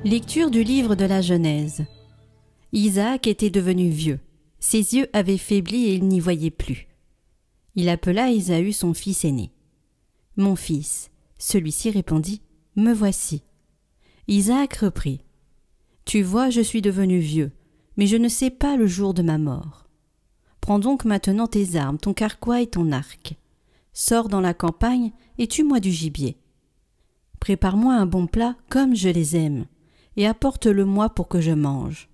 Lecture du livre de la Genèse. Isaac était devenu vieux. Ses yeux avaient faibli et il n'y voyait plus. Il appela Ésaü son fils aîné. « Mon fils », celui-ci répondit, « Me voici. » Isaac reprit. « Tu vois, je suis devenu vieux, mais je ne sais pas le jour de ma mort. Prends donc maintenant tes armes, ton carquois et ton arc. Sors dans la campagne et tue-moi du gibier. Prépare-moi un bon plat comme je les aime, et apporte-le-moi pour que je mange,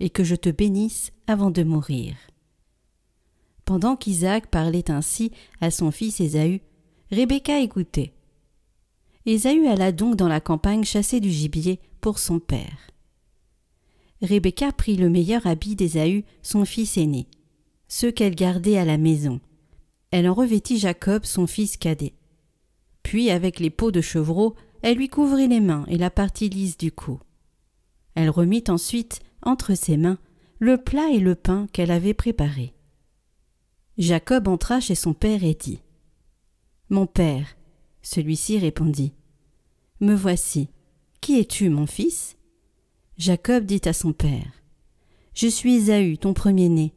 et que je te bénisse avant de mourir. » Pendant qu'Isaac parlait ainsi à son fils Ésaü, Rebecca écoutait. Ésaü alla donc dans la campagne chasser du gibier pour son père. Rebecca prit le meilleur habit d'Ésaü, son fils aîné, ceux qu'elle gardait à la maison. Elle en revêtit Jacob, son fils cadet. Puis, avec les peaux de chevreau, elle lui couvrit les mains et la partie lisse du cou. Elle remit ensuite, entre ses mains, le plat et le pain qu'elle avait préparés. Jacob entra chez son père et dit « Mon père », celui-ci répondit « Me voici. Qui es-tu, mon fils ?» Jacob dit à son père « Je suis Ésaü, ton premier-né.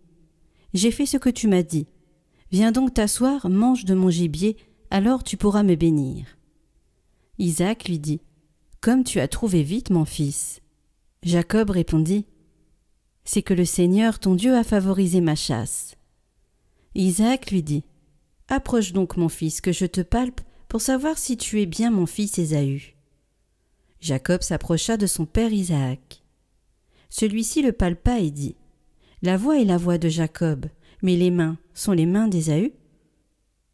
J'ai fait ce que tu m'as dit. Viens donc t'asseoir, mange de mon gibier, alors tu pourras me bénir. » Isaac lui dit « Comme tu as trouvé vite, mon fils. » Jacob répondit « C'est que le Seigneur ton Dieu a favorisé ma chasse. » Isaac lui dit « Approche donc, mon fils, que je te palpe pour savoir si tu es bien mon fils Ésaü. » Jacob s'approcha de son père Isaac. Celui-ci le palpa et dit « La voix est la voix de Jacob, mais les mains sont les mains d'Ésaü. »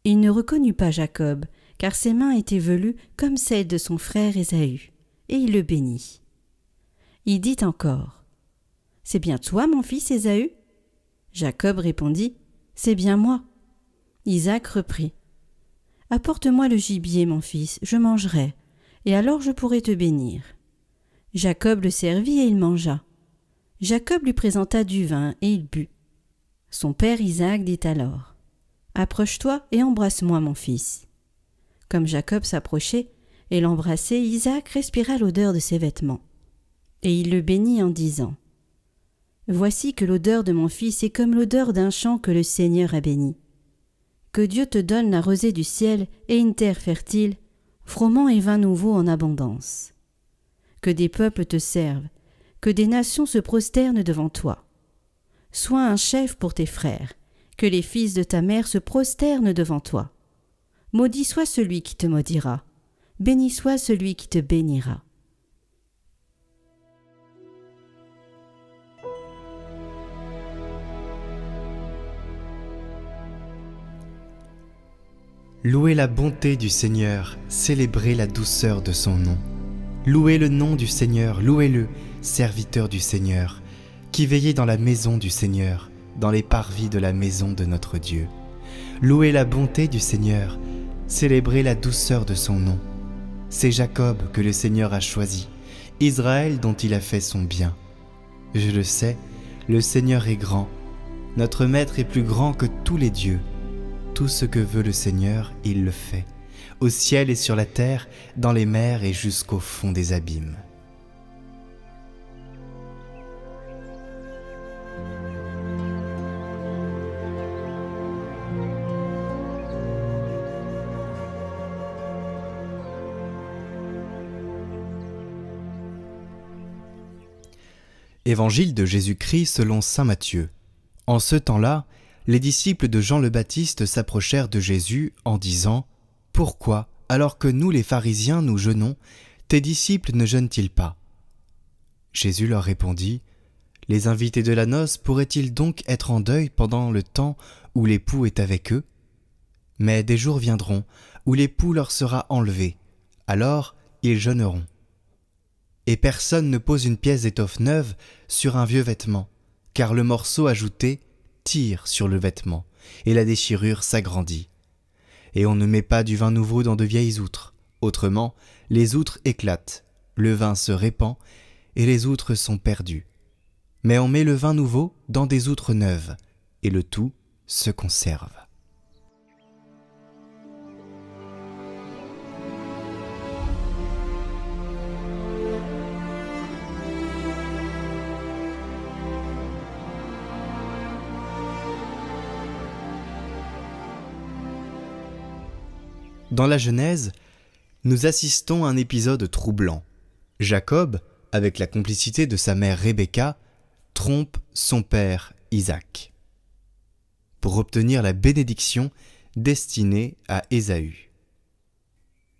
Il ne reconnut pas Jacob, car ses mains étaient velues comme celles de son frère Ésaü, et il le bénit. Il dit encore « C'est bien toi, mon fils Ésaü ?» Jacob répondit « C'est bien moi. » Isaac reprit « Apporte-moi le gibier, mon fils, je mangerai, et alors je pourrai te bénir. » Jacob le servit et il mangea. Jacob lui présenta du vin et il but. Son père Isaac dit alors « Approche-toi et embrasse-moi, mon fils. » Comme Jacob s'approchait et l'embrassait, Isaac respira l'odeur de ses vêtements. Et il le bénit en disant « Voici que l'odeur de mon fils est comme l'odeur d'un champ que le Seigneur a béni. Que Dieu te donne la rosée du ciel et une terre fertile, froment et vin nouveau en abondance. Que des peuples te servent, que des nations se prosternent devant toi. Sois un chef pour tes frères, que les fils de ta mère se prosternent devant toi. Maudit soit celui qui te maudira, béni soit celui qui te bénira. » Louez la bonté du Seigneur, célébrez la douceur de son nom. Louez le nom du Seigneur, louez-le, serviteur du Seigneur, qui veillez dans la maison du Seigneur, dans les parvis de la maison de notre Dieu. Louez la bonté du Seigneur, célébrez la douceur de son nom. C'est Jacob que le Seigneur a choisi, Israël dont il a fait son bien. Je le sais, le Seigneur est grand, notre Maître est plus grand que tous les dieux. Tout ce que veut le Seigneur, il le fait, au ciel et sur la terre, dans les mers et jusqu'au fond des abîmes. Évangile de Jésus-Christ selon saint Matthieu. En ce temps-là, les disciples de Jean le Baptiste s'approchèrent de Jésus en disant « Pourquoi, alors que nous les pharisiens nous jeûnons, tes disciples ne jeûnent-ils pas ?» Jésus leur répondit « Les invités de la noce pourraient-ils donc être en deuil pendant le temps où l'époux est avec eux ? Mais des jours viendront où l'époux leur sera enlevé, alors ils jeûneront. Et personne ne pose une pièce d'étoffe neuve sur un vieux vêtement, car le morceau ajouté tire sur le vêtement, et la déchirure s'agrandit. Et on ne met pas du vin nouveau dans de vieilles outres, autrement, les outres éclatent, le vin se répand, et les outres sont perdues. Mais on met le vin nouveau dans des outres neuves, et le tout se conserve. Dans la Genèse, nous assistons à un épisode troublant. Jacob, avec la complicité de sa mère Rebecca, trompe son père Isaac pour obtenir la bénédiction destinée à Ésaü.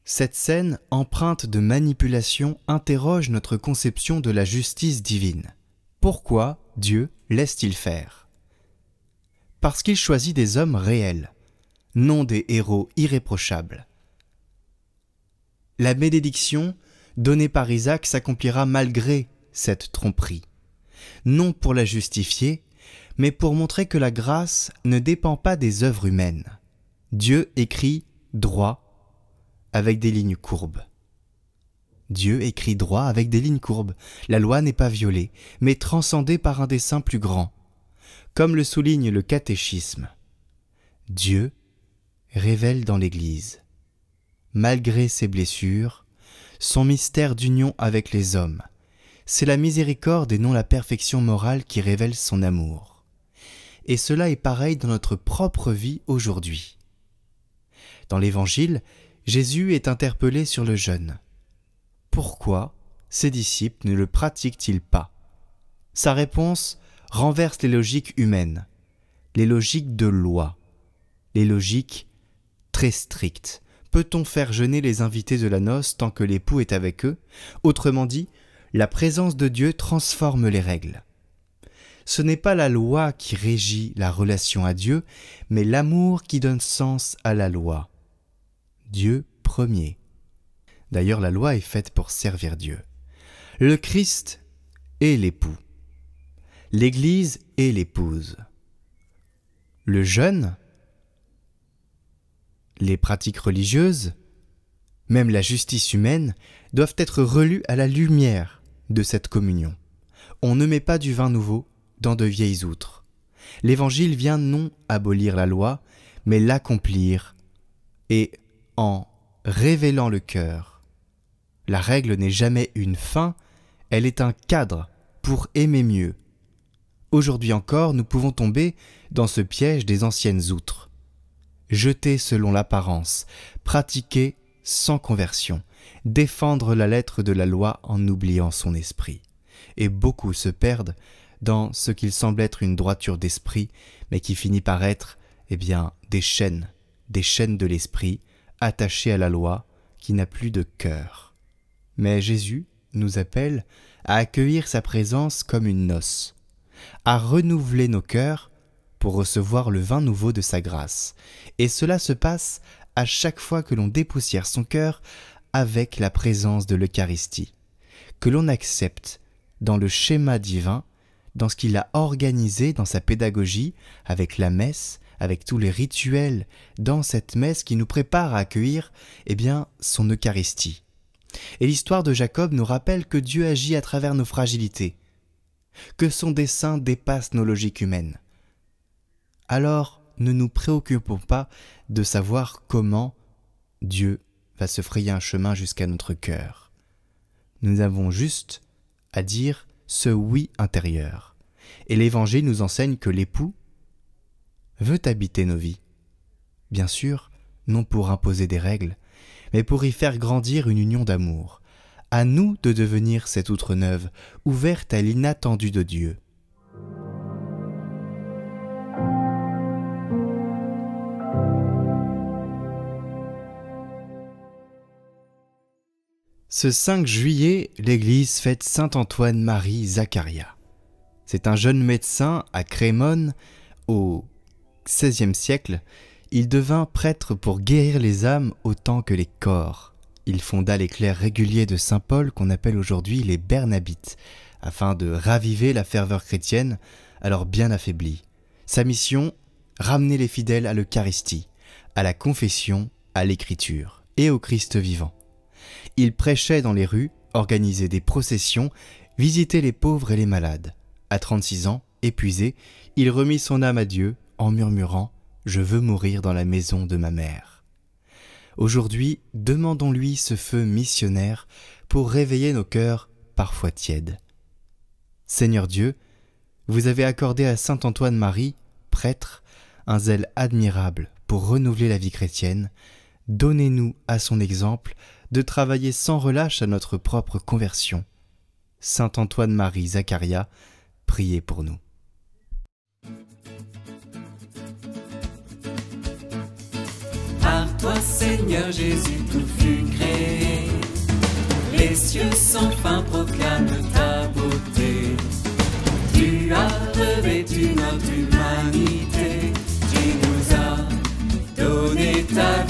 Cette scène empreinte de manipulation interroge notre conception de la justice divine. Pourquoi Dieu laisse-t-il faire ? Parce qu'il choisit des hommes réels, non des héros irréprochables. La bénédiction donnée par Isaac s'accomplira malgré cette tromperie, non pour la justifier, mais pour montrer que la grâce ne dépend pas des œuvres humaines. Dieu écrit droit avec des lignes courbes. Dieu écrit droit avec des lignes courbes. La loi n'est pas violée, mais transcendée par un dessein plus grand. Comme le souligne le catéchisme, Dieu révèle dans l'Église, malgré ses blessures, son mystère d'union avec les hommes. C'est la miséricorde et non la perfection morale qui révèle son amour. Et cela est pareil dans notre propre vie aujourd'hui. Dans l'Évangile, Jésus est interpellé sur le jeûne. Pourquoi ses disciples ne le pratiquent-ils pas ? Sa réponse renverse les logiques humaines, les logiques de loi, les logiques très strictes. Peut-on faire jeûner les invités de la noce tant que l'époux est avec eux ? Autrement dit, la présence de Dieu transforme les règles. Ce n'est pas la loi qui régit la relation à Dieu, mais l'amour qui donne sens à la loi. Dieu premier. D'ailleurs, la loi est faite pour servir Dieu. Le Christ est l'époux. L'Église est l'épouse. Le jeûne, les pratiques religieuses, même la justice humaine, doivent être relues à la lumière de cette communion. On ne met pas du vin nouveau dans de vieilles outres. L'Évangile vient non abolir la loi, mais l'accomplir, et en révélant le cœur. La règle n'est jamais une fin, elle est un cadre pour aimer mieux. Aujourd'hui encore, nous pouvons tomber dans ce piège des anciennes outres. Jeter selon l'apparence, pratiquer sans conversion, défendre la lettre de la loi en oubliant son esprit. Et beaucoup se perdent dans ce qu'il semble être une droiture d'esprit, mais qui finit par être, des chaînes de l'esprit, attachées à la loi, qui n'a plus de cœur. Mais Jésus nous appelle à accueillir sa présence comme une noce, à renouveler nos cœurs pour recevoir le vin nouveau de sa grâce. Et cela se passe à chaque fois que l'on dépoussière son cœur avec la présence de l'Eucharistie, que l'on accepte dans le schéma divin, dans ce qu'il a organisé dans sa pédagogie, avec la messe, avec tous les rituels, dans cette messe qui nous prépare à accueillir, son Eucharistie. Et l'histoire de Jacob nous rappelle que Dieu agit à travers nos fragilités, que son dessein dépasse nos logiques humaines. Alors, ne nous préoccupons pas de savoir comment Dieu va se frayer un chemin jusqu'à notre cœur. Nous avons juste à dire ce oui intérieur. Et l'Évangile nous enseigne que l'époux veut habiter nos vies. Bien sûr, non pour imposer des règles, mais pour y faire grandir une union d'amour. À nous de devenir cette outre neuve, ouverte à l'inattendu de Dieu. Ce 5 juillet, l'Église fête Saint-Antoine-Marie Zaccaria. C'est un jeune médecin à Crémone, au XVIe siècle. Il devint prêtre pour guérir les âmes autant que les corps. Il fonda les clercs réguliers de Saint-Paul qu'on appelle aujourd'hui les Bernabites, afin de raviver la ferveur chrétienne, alors bien affaiblie. Sa mission, ramener les fidèles à l'Eucharistie, à la confession, à l'Écriture et au Christ vivant. Il prêchait dans les rues, organisait des processions, visitait les pauvres et les malades. À 36 ans, épuisé, il remit son âme à Dieu en murmurant « Je veux mourir dans la maison de ma mère ». Aujourd'hui, demandons-lui ce feu missionnaire pour réveiller nos cœurs parfois tièdes. Seigneur Dieu, vous avez accordé à saint Antoine-Marie, prêtre, un zèle admirable pour renouveler la vie chrétienne. Donnez-nous, à son exemple, de travailler sans relâche à notre propre conversion. Saint Antoine-Marie Zaccaria, priez pour nous. Par toi, Seigneur Jésus, tout fut créé. Les cieux sans fin proclament ta beauté. Tu as revêtu notre humanité. Tu nous as donné ta